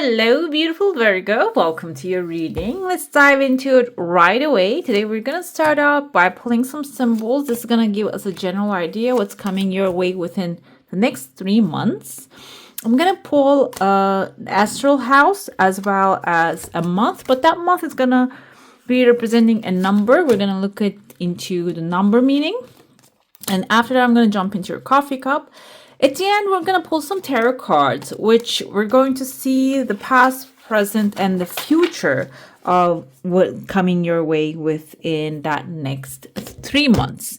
Hello, beautiful Virgo. Welcome to your reading. Let's dive into it right away. Today, we're going to start out by pulling some symbols. This is going to give us a general idea what's coming your way within the next 3 months. I'm going to pull the astral house as well as a month, but that month is going to be representing a number. We're going to look into the number meaning. And after that, I'm going to jump into your coffee cup. At the end, we're going to pull some tarot cards, which we're going to see the past, present, and the future of what coming your way within that next 3 months.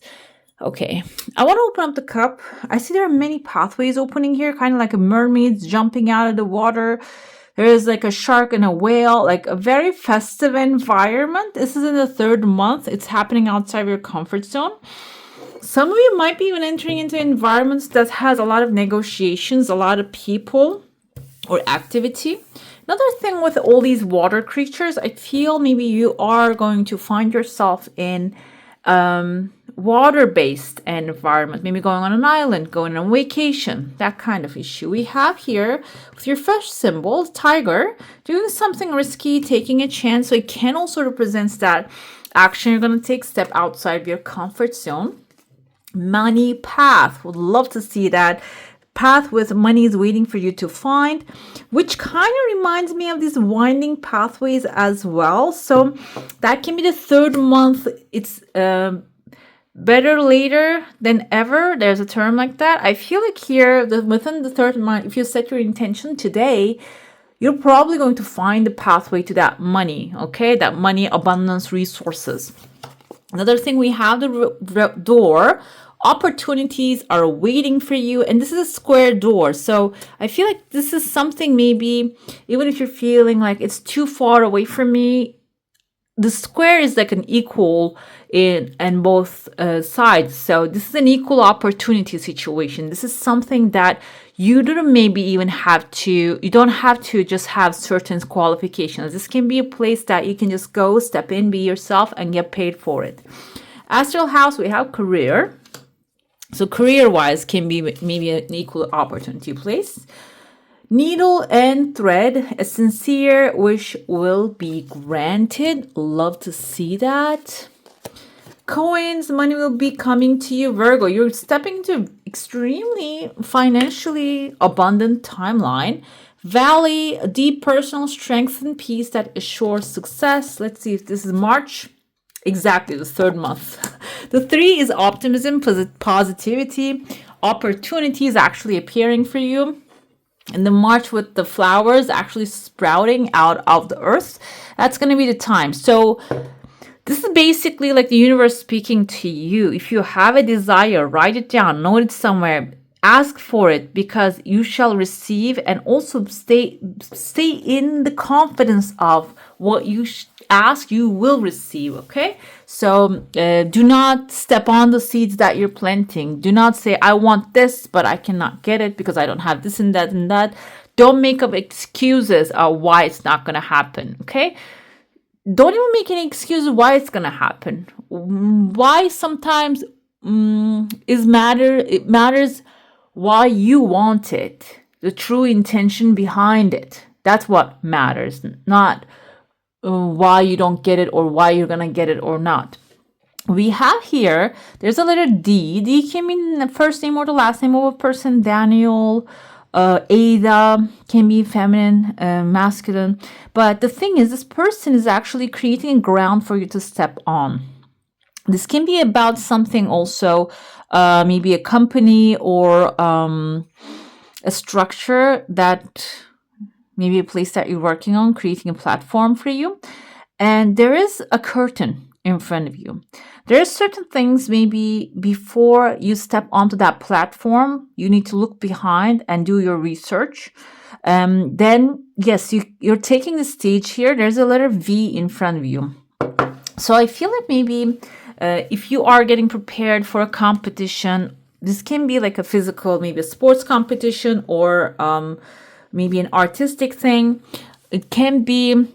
Okay, I want to open up the cup. I see there are many pathways opening here, kind of like a mermaid jumping out of the water. There is like a shark and a whale, like a very festive environment. This is in the 3rd month. It's happening outside your comfort zone. Some of you might be even entering into environments that has a lot of negotiations, a lot of people or activity. Another thing with all these water creatures, I feel maybe you are going to find yourself in water-based environment, maybe going on an island, going on vacation, that kind of issue. We have here with your first symbol, tiger, doing something risky, taking a chance. So it can also represent that action you're going to take, step outside of your comfort zone. Money path, would love to see that path with money is waiting for you to find, which kind of reminds me of these winding pathways as well. So that can be the 3rd month. It's better later than ever. There's a term like that. I feel like here within the 3rd month, if you set your intention today, you're probably going to find the pathway to that money. Okay, that money, abundance, resources. Another thing, we have the door. Opportunities are waiting for you, and this is a square door. So I feel like this is something, maybe even if you're feeling like it's too far away from me, the square is like an equal in both sides. So this is an equal opportunity situation. This is something that you don't maybe even have to, you don't have to just have certain qualifications. This can be a place that you can just go, step in, be yourself, and get paid for it. Astral house, we have career. So career-wise can be maybe an equal opportunity place. Needle and thread, a sincere wish will be granted. Love to see that. Coins, money will be coming to you, Virgo. You're stepping into extremely financially abundant timeline. Valley, deep personal strength and peace that assures success. Let's see if this is March. Exactly, the 3rd month. The 3 is optimism, positivity, opportunities actually appearing for you. And the March with the flowers actually sprouting out of the earth. That's going to be the time. So this is basically like the universe speaking to you. If you have a desire, write it down, note it somewhere, ask for it, because you shall receive, and also stay in the confidence of what you ask, you will receive. Okay, so do not step on the seeds that you're planting. Do not say, I want this, but I cannot get it because I don't have this and that and that. Don't make up excuses of why it's not going to happen. Okay, don't even make any excuses why it's going to happen. Why sometimes it matters why you want it, the true intention behind it. That's what matters, not why you don't get it or why you're gonna get it or not. We have here, there's a letter D. D can mean the first name or the last name of a person. Daniel, Ada, can be feminine, masculine. But the thing is, this person is actually creating a ground for you to step on. This can be about something also, maybe a company or a structure that maybe a place that you're working on, creating a platform for you. And there is a curtain in front of you. There are certain things, maybe before you step onto that platform, you need to look behind and do your research. Then, yes, you're taking the stage here. There's a letter V in front of you. So I feel like maybe if you are getting prepared for a competition, this can be like a physical, maybe a sports competition, or maybe an artistic thing. It can be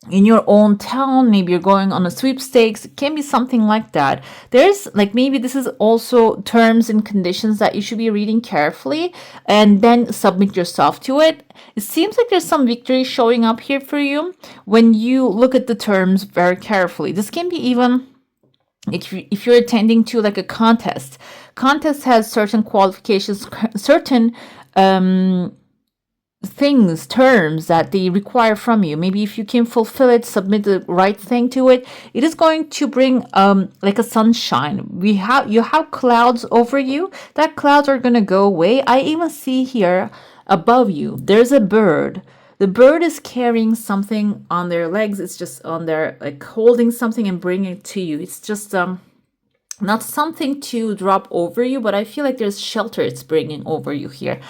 in your own town. Maybe you're going on a sweepstakes. It can be something like that. There's like, maybe this is also terms and conditions that you should be reading carefully and then submit yourself to it. It seems like there's some victory showing up here for you when you look at the terms very carefully. This can be even if you're attending to like a contest has certain qualifications, certain things, terms that they require from you. Maybe if you can fulfill it, submit the right thing to it, it is going to bring like a sunshine. You have clouds over you. That clouds are going to go away. I even see here above you there's a bird. The bird is carrying something on their legs. It's just on their, like, holding something and bringing it to you. It's just not something to drop over you, but I feel like there's shelter it's bringing over you here.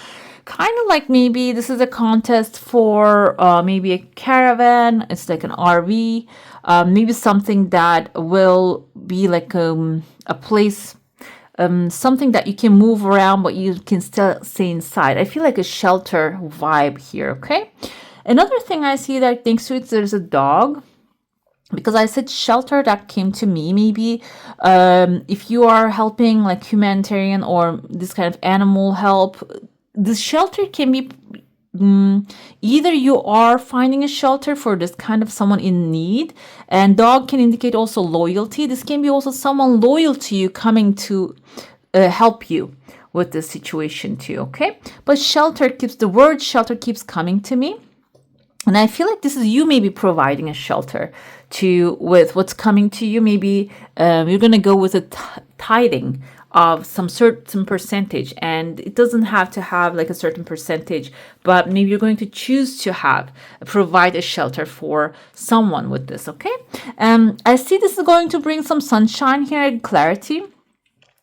Kind of like maybe this is a contest for maybe a caravan. It's like an RV, maybe something that will be like a place, something that you can move around, but you can still stay inside. I feel like a shelter vibe here, okay? Another thing I see that thanks to it, there's a dog. Because I said shelter, that came to me. Maybe if you are helping like humanitarian or this kind of animal help, the shelter can be either you are finding a shelter for this kind of someone in need, and dog can indicate also loyalty. This can be also someone loyal to you coming to help you with this situation too, okay? But the word shelter keeps coming to me. And I feel like this is you maybe providing a shelter with what's coming to you. Maybe you're going to go with a tithing of some certain percentage, and it doesn't have to have like a certain percentage, but maybe you're going to choose to provide a shelter for someone with this, okay? I see this is going to bring some sunshine here and clarity.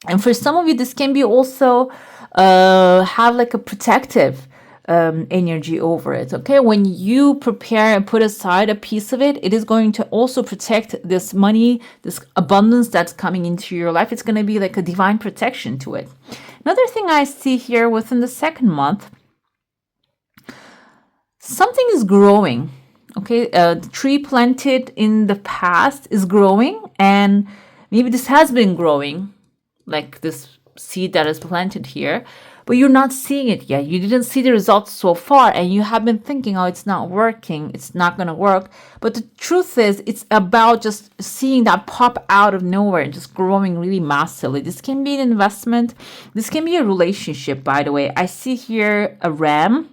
And for some of you, this can be also have like a protective energy over it, okay? When you prepare and put aside a piece of it, it is going to also protect this money, this abundance that's coming into your life. It's going to be like a divine protection to it. Another thing I see here within the second month, something is growing, okay? The tree planted in the past is growing, and maybe this has been growing, like this seed that is planted here, but you're not seeing it yet. You didn't see the results so far, and you have been thinking, oh, it's not working. It's not going to work. But the truth is, it's about just seeing that pop out of nowhere and just growing really massively. This can be an investment. This can be a relationship, by the way. I see here a ram.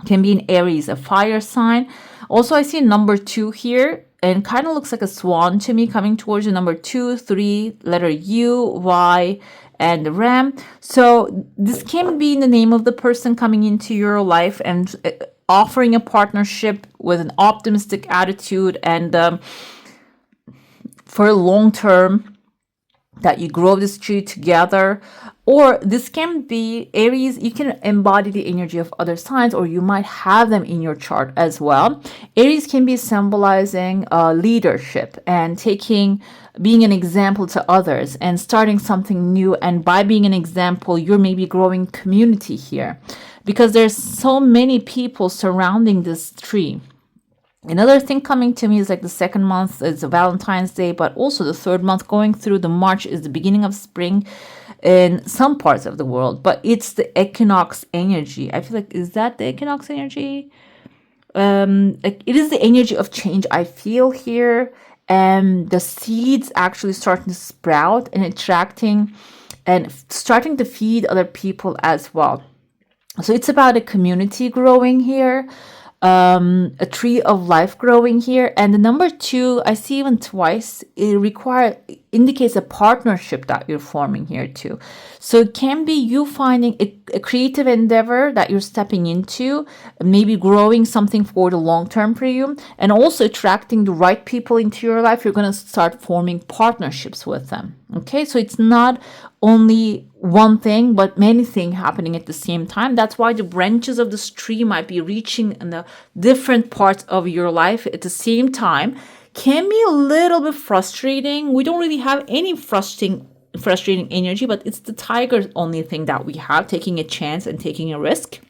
Can be an Aries, a fire sign. Also, I see number 2 here, and kind of looks like a swan to me coming towards you. Number 2, 3, letter U, Y, and the ram. So this can be the name of the person coming into your life and offering a partnership with an optimistic attitude and for a long term, that you grow this tree together. Or this can be Aries. You can embody the energy of other signs, or you might have them in your chart as well. Aries can be symbolizing leadership and being an example to others and starting something new. And by being an example, you're maybe growing community here, because there's so many people surrounding this tree. Another thing coming to me is like the second month is Valentine's Day, but also the third month going through the March is the beginning of spring in some parts of the world, but it's the equinox energy. I feel like, is that the equinox energy? It is the energy of change I feel here, and the seeds actually starting to sprout and attracting and starting to feed other people as well. So it's about a community growing here. A tree of life growing here. And the number 2, I see even twice, it indicates a partnership that you're forming here too. So it can be you finding a creative endeavor that you're stepping into, maybe growing something for the long term for you, and also attracting the right people into your life. You're going to start forming partnerships with them. Okay, so it's not only one thing, but many things happening at the same time. That's why the branches of this tree might be reaching in the different parts of your life at the same time. Can be a little bit frustrating. We don't really have any frustrating energy, but it's the tiger's only thing that we have, taking a chance and taking a risk.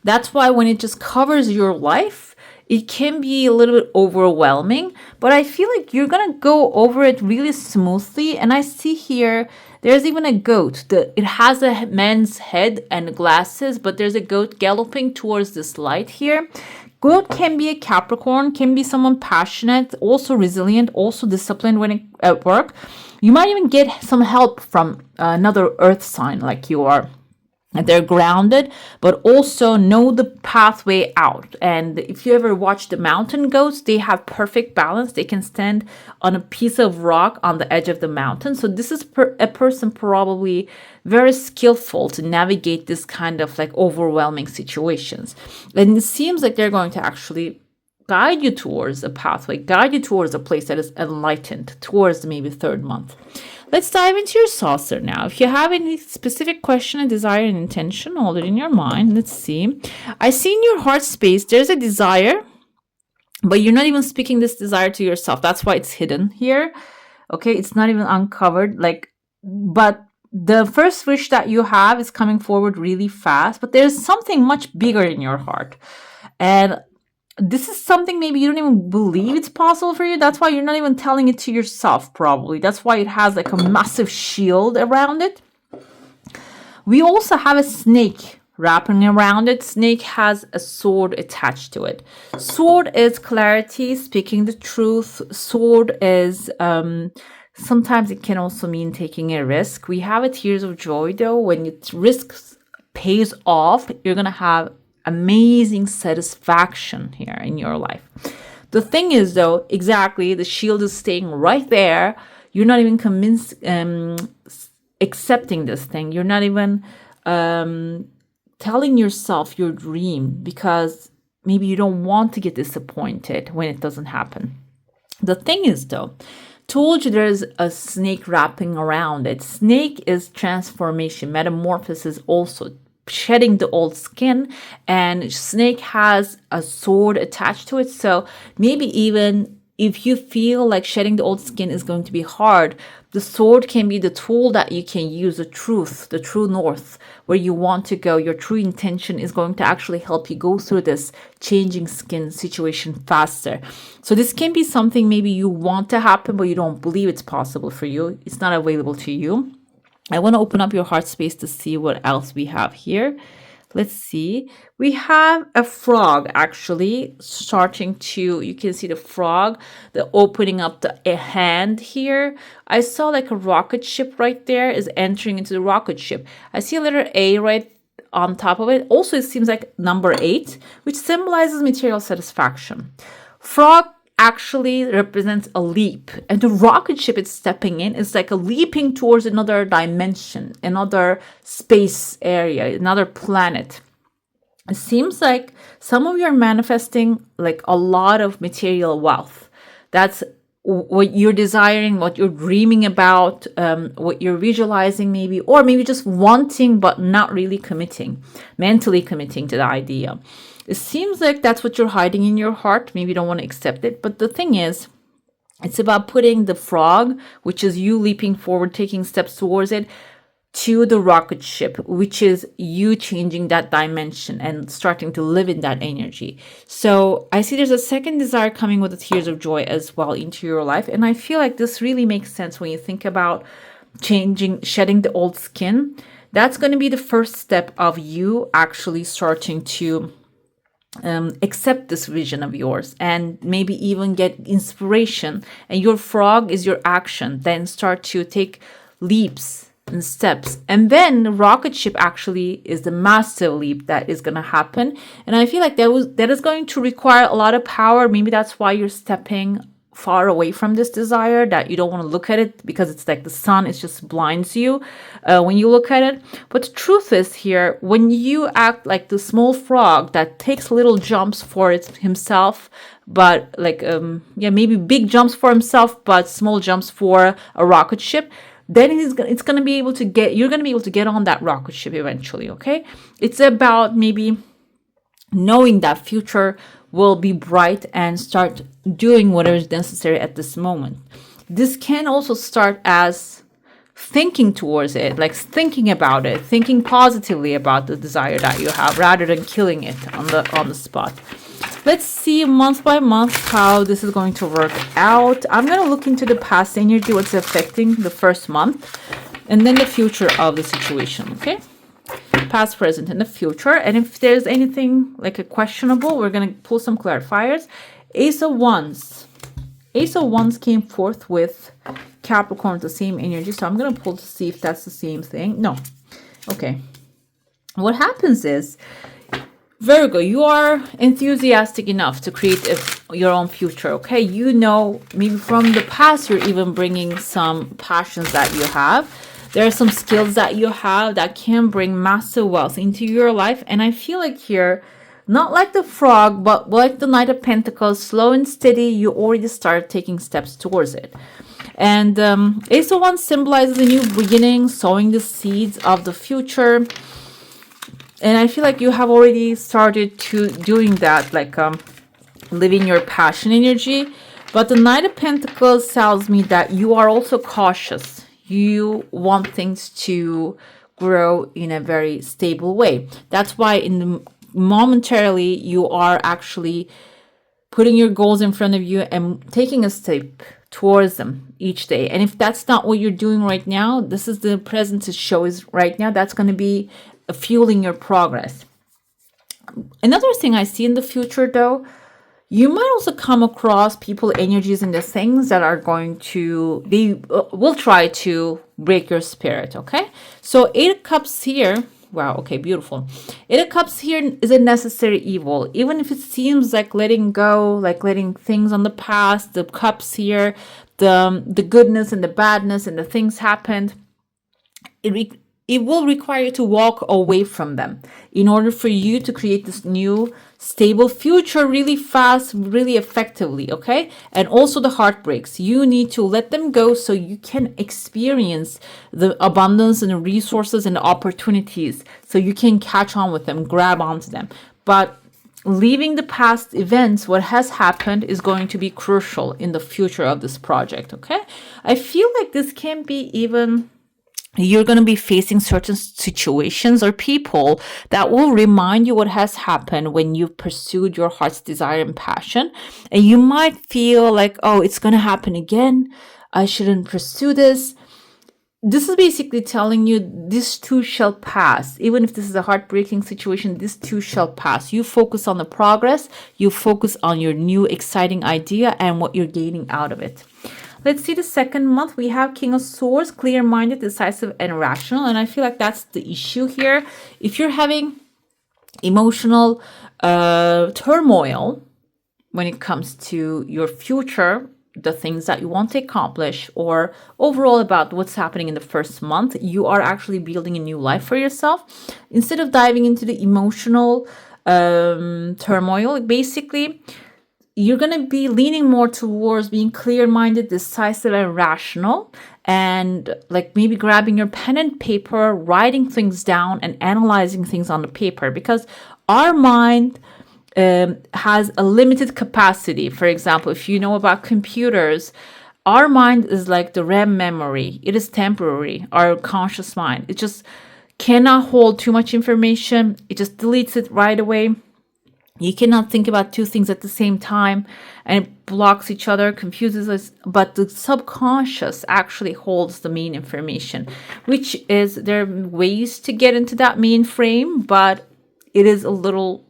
That's why when it just covers your life, it can be a little bit overwhelming, but I feel like you're going to go over it really smoothly. And I see here, there's even a goat. It has a man's head and glasses, but there's a goat galloping towards this light here. Goat can be a Capricorn, can be someone passionate, also resilient, also disciplined when at work. You might even get some help from another earth sign like you are. They're grounded, but also know the pathway out. And if you ever watch the mountain goats, they have perfect balance. They can stand on a piece of rock on the edge of the mountain. So this is a person probably very skillful to navigate this kind of like overwhelming situations. And it seems like they're going to actually guide you towards a pathway, guide you towards a place that is enlightened towards maybe third month. Let's dive into your saucer now. If you have any specific question, a desire, and intention, hold it in your mind. Let's see. I see in your heart space, there's a desire, but you're not even speaking this desire to yourself. That's why it's hidden here. Okay, it's not even uncovered. But the first wish that you have is coming forward really fast, but there's something much bigger in your heart. And this is something maybe you don't even believe it's possible for you. That's why you're not even telling it to yourself, probably. That's why it has like a massive shield around it. We also have a snake wrapping around it. Snake has a sword attached to it. Sword is clarity, speaking the truth. Sword is sometimes it can also mean taking a risk. We have a tears of joy though. When it risks pays off, you're gonna have amazing satisfaction here in your life. The thing is though, exactly, the shield is staying right there. You're not even convinced, accepting this thing. You're not even telling yourself your dream because maybe you don't want to get disappointed when it doesn't happen. The thing is though, told you there's a snake wrapping around it. Snake is transformation, metamorphosis also. Shedding the old skin, and snake has a sword attached to it. So maybe even if you feel like shedding the old skin is going to be hard, the sword can be the tool that you can use, the truth, the true north, where you want to go. Your true intention is going to actually help you go through this changing skin situation faster. So this can be something maybe you want to happen, but you don't believe it's possible for you. It's not available to you. I want to open up your heart space to see what else we have here. Let's see. We have a frog actually starting to, you can see the frog, the opening up the hand here. I saw like a rocket ship right there is entering into the rocket ship. I see a letter A right on top of it. Also, it seems like number 8, which symbolizes material satisfaction. Frog actually represents a leap, and the rocket ship it's stepping in is like a leaping towards another dimension, another space area, another planet. It seems like some of you are manifesting like a lot of material wealth. That's what you're desiring, what you're dreaming about, what you're visualizing maybe, or maybe just wanting but not really committing, mentally committing to the idea. It seems like that's what you're hiding in your heart. Maybe you don't want to accept it. But the thing is, it's about putting the frog, which is you leaping forward, taking steps towards it, to the rocket ship, which is you changing that dimension and starting to live in that energy. So I see there's a second desire coming with the tears of joy as well into your life. And I feel like this really makes sense when you think about shedding the old skin. That's going to be the first step of you actually starting to accept this vision of yours and maybe even get inspiration. And your frog is your action. Then start to take leaps and steps. And then the rocket ship actually is the massive leap that is going to happen. And I feel like that is going to require a lot of power. Maybe that's why you're stepping far away from this desire, that you don't want to look at it because it's like the sun, it just blinds you when you look at it. But the truth is here, when you act like the small frog that takes little jumps for himself, but like maybe big jumps for himself but small jumps for a rocket ship, then it's going to be able to you're going to be able to get on that rocket ship eventually. Okay, it's about maybe knowing that future will be bright and start doing whatever is necessary at this moment. This can also start as thinking towards it, like thinking about it, thinking positively about the desire that you have rather than killing it on the spot. Let's see month by month how this is going to work out. I'm going to look into the past energy, what's affecting the first month, and then the future of the situation, okay? Past, present, and the future. And if there's anything like a questionable, we're going to pull some clarifiers. Ace of Wands. Ace of Wands came forth with Capricorn, the same energy. So I'm going to pull to see if that's the same thing. No. Okay. What happens is, Virgo, you are enthusiastic enough to create your own future, okay? You know, maybe from the past, you're even bringing some passions that you have. There are some skills that you have that can bring massive wealth into your life. And I feel like here, not like the frog, but like the Knight of Pentacles, slow and steady, you already start taking steps towards it. And Ace of Wands symbolizes a new beginning, sowing the seeds of the future. And I feel like you have already started to doing that, like living your passion energy. But the Knight of Pentacles tells me that you are also cautious. You want things to grow in a very stable way. That's why momentarily you are actually putting your goals in front of you and taking a step towards them each day. And if that's not what you're doing right now, this is the present to show is right now. That's going to be fueling your progress. Another thing I see in the future, though, you might also come across people, energies, and the things that are going to, they will try to break your spirit, okay? So 8 of Cups here, wow, okay, beautiful. 8 of Cups here is a necessary evil. Even if it seems like letting go, like letting things on the past, the cups here, the goodness and the badness and the things happened, it will require you to walk away from them in order for you to create this new stable future really fast, really effectively, okay? And also the heartbreaks. You need to let them go so you can experience the abundance and the resources and the opportunities so you can catch on with them, grab onto them. But leaving the past events, what has happened is going to be crucial in the future of this project, okay? I feel like this can be even... You're going to be facing certain situations or people that will remind you what has happened when you've pursued your heart's desire and passion. And you might feel like, oh, it's going to happen again. I shouldn't pursue this. This is basically telling you this too shall pass. Even if this is a heartbreaking situation, this too shall pass. You focus on the progress. You focus on your new exciting idea and what you're gaining out of it. Let's see the second month. We have King of Swords, clear-minded, decisive, and rational. And I feel like that's the issue here. If you're having emotional turmoil when it comes to your future, the things that you want to accomplish, or overall about what's happening in the first month, you are actually building a new life for yourself. Instead of diving into the emotional turmoil, basically, you're going to be leaning more towards being clear-minded, decisive, and rational, and like maybe grabbing your pen and paper, writing things down and analyzing things on the paper, because our mind has a limited capacity. For example, if you know about computers, our mind is like the RAM memory. It is temporary. Our conscious mind, it just cannot hold too much information. It just deletes it right away. You cannot think about two things at the same time, and it blocks each other, confuses us. But the subconscious actually holds the main information, which is, there are ways to get into that mainframe, but it is a little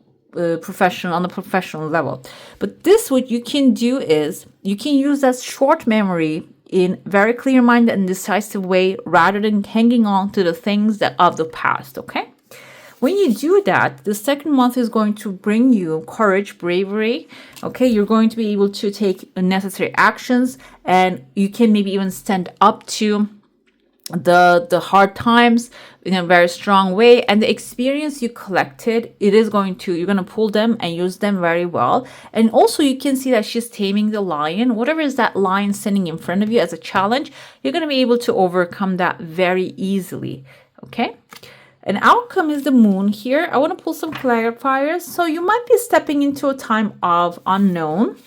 professional, on the professional level. But this, what you can do is you can use that short memory in very clear-minded and decisive way, rather than hanging on to the things that of the past, okay? When you do that, the second month is going to bring you courage, bravery, okay? You're going to be able to take necessary actions, and you can maybe even stand up to the hard times in a very strong way. And the experience you collected, you're going to pull them and use them very well. And also you can see that she's taming the lion. Whatever is that lion standing in front of you as a challenge, you're going to be able to overcome that very easily, okay? An outcome is the moon here. I want to pull some clarifiers. So you might be stepping into a time of unknown.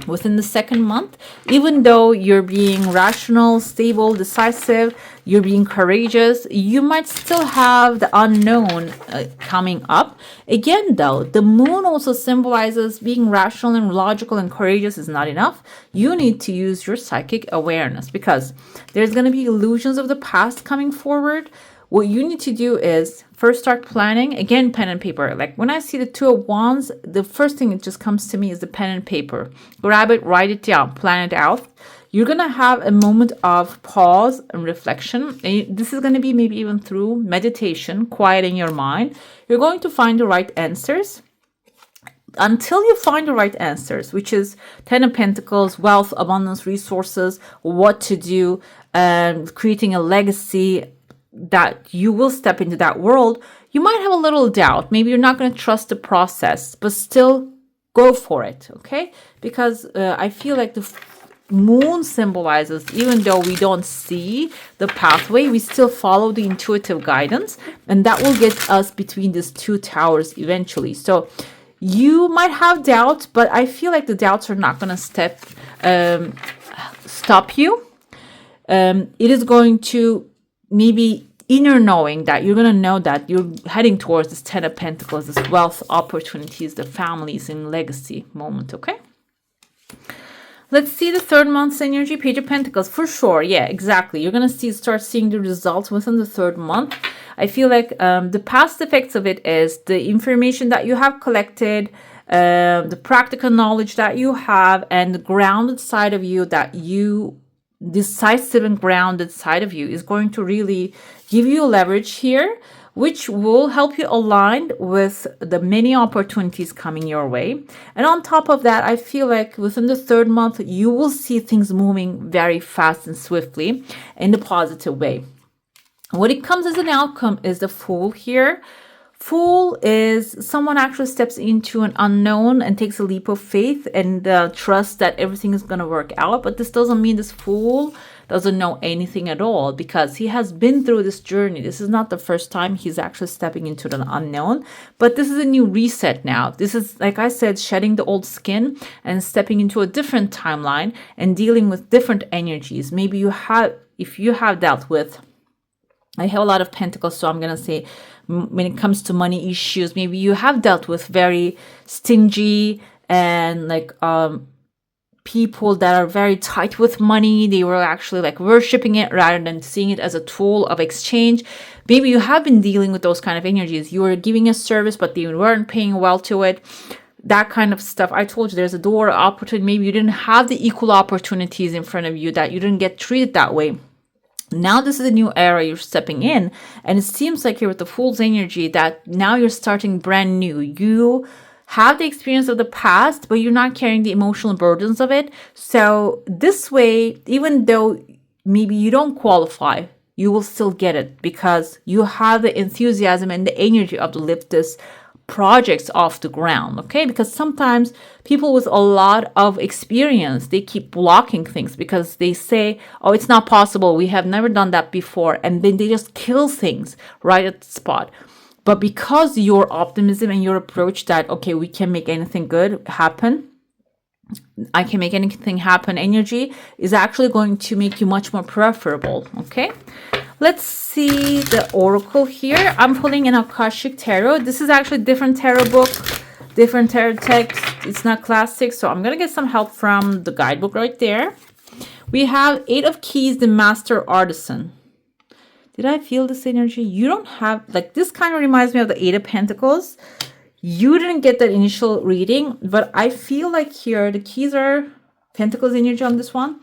within the second month, even though you're being rational, stable, decisive, you're being courageous, you might still have the unknown coming up. Again, though, the moon also symbolizes being rational and logical and courageous is not enough. You need to use your psychic awareness, because there's going to be illusions of the past coming forward. What you need to do is first start planning. Again, pen and paper. Like when I see the Two of Wands, the first thing that just comes to me is the pen and paper. Grab it, write it down, plan it out. You're going to have a moment of pause and reflection. And this is going to be maybe even through meditation, quieting your mind. You're going to find the right answers. Until you find the right answers, which is Ten of Pentacles, wealth, abundance, resources, what to do, creating a legacy, that you will step into that world, you might have a little doubt. Maybe you're not going to trust the process, but still go for it, okay? Because I feel like the moon symbolizes, even though we don't see the pathway, we still follow the intuitive guidance, and that will get us between these two towers eventually. So you might have doubts, but I feel like the doubts are not going to stop you. It is going to maybe inner knowing that you're going to know that you're heading towards this Ten of Pentacles, this wealth, opportunities, the families and legacy moment, okay? Let's see the third month's energy, Page of Pentacles. For sure, yeah, exactly. You're going to start seeing the results within the third month. I feel like the past effects of it is the information that you have collected, the practical knowledge that you have, and the grounded side of you decisive and grounded side of you is going to really give you leverage here, which will help you align with the many opportunities coming your way. And on top of that, I feel like within the third month, you will see things moving very fast and swiftly in a positive way. What it comes as an outcome is the Fool here. Fool is someone actually steps into an unknown and takes a leap of faith and trusts that everything is going to work out. But this doesn't mean this Fool doesn't know anything at all, because he has been through this journey. This is not the first time he's actually stepping into the unknown, but this is a new reset now. This is, like I said, shedding the old skin and stepping into a different timeline and dealing with different energies. Maybe if you have dealt with, I have a lot of pentacles, so I'm going to say when it comes to money issues, maybe you have dealt with very stingy and like people that are very tight with money. They were actually like worshiping it rather than seeing it as a tool of exchange. Maybe you have been dealing with those kind of energies. You were giving a service, but they weren't paying well to it. That kind of stuff. I told you there's a door opportunity. Maybe you didn't have the equal opportunities in front of you, that you didn't get treated that way. Now this is a new era you're stepping in, and it seems like you're with the Fool's energy, that now you're starting brand new. You have the experience of the past, but you're not carrying the emotional burdens of it. So this way, even though maybe you don't qualify, you will still get it, because you have the enthusiasm and the energy of to lift this projects off the ground, okay? Because sometimes people with a lot of experience, they keep blocking things because they say, oh, it's not possible, we have never done that before, and then they just kill things right at the spot. But because your optimism and your approach that, okay, we can make anything good happen, I can make anything happen energy is actually going to make you much more preferable, okay? Let's see the oracle here. I'm pulling an Akashic Tarot. This is actually a different tarot book, different tarot text. It's not classic, so I'm going to get some help from the guidebook right there. We have Eight of Keys, the Master Artisan. Did I feel this energy? You don't have, like, this kind of reminds me of the Eight of Pentacles. You didn't get that initial reading, but I feel like here the keys are Pentacles energy on this one.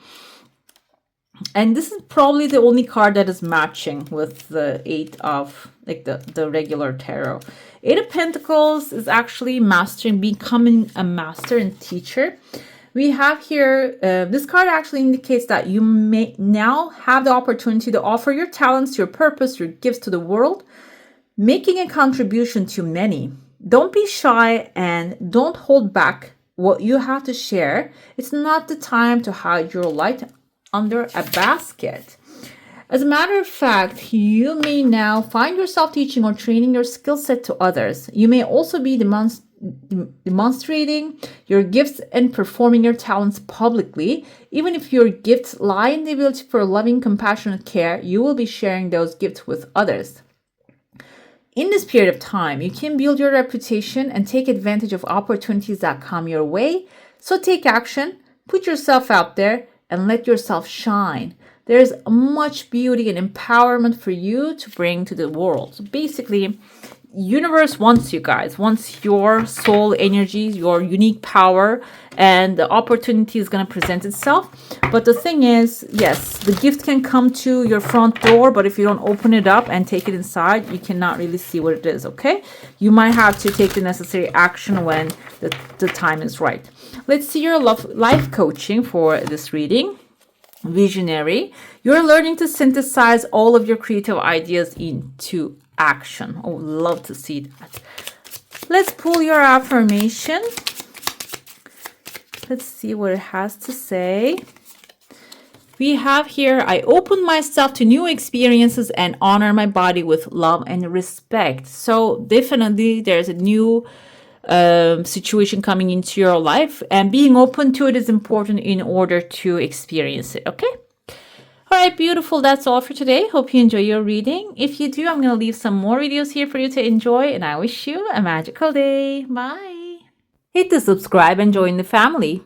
And this is probably the only card that is matching with the Eight of, like the regular tarot. Eight of Pentacles is actually mastering, becoming a master and teacher. We have here, this card actually indicates that you may now have the opportunity to offer your talents, your purpose, your gifts to the world, making a contribution to many. Don't be shy and don't hold back what you have to share. It's not the time to hide your light under a basket. As a matter of fact, you may now find yourself teaching or training your skill set to others. You may also be demonstrating your gifts and performing your talents publicly. Even if your gifts lie in the ability for loving, compassionate care, you will be sharing those gifts with others. In this period of time, you can build your reputation and take advantage of opportunities that come your way. So take action, put yourself out there, and let yourself shine. There's much beauty and empowerment for you to bring to the world. So basically, universe wants you guys, wants your soul energy, your unique power, and the opportunity is going to present itself. But the thing is, yes, the gift can come to your front door, but if you don't open it up and take it inside, you cannot really see what it is, okay? You might have to take the necessary action when the time is right. Let's see your life coaching for this reading. Visionary. You're learning to synthesize all of your creative ideas into action. Oh, love to see that. Let's pull your affirmation. Let's see what it has to say. We have here, I open myself to new experiences and honor my body with love and respect. So definitely there's a new situation coming into your life, and being open to it is important in order to experience it, okay? All right, beautiful. That's all for today. Hope you enjoy your reading. If you do, I'm going to leave some more videos here for you to enjoy, and I wish you a magical day. Bye. Hit the subscribe and join the family.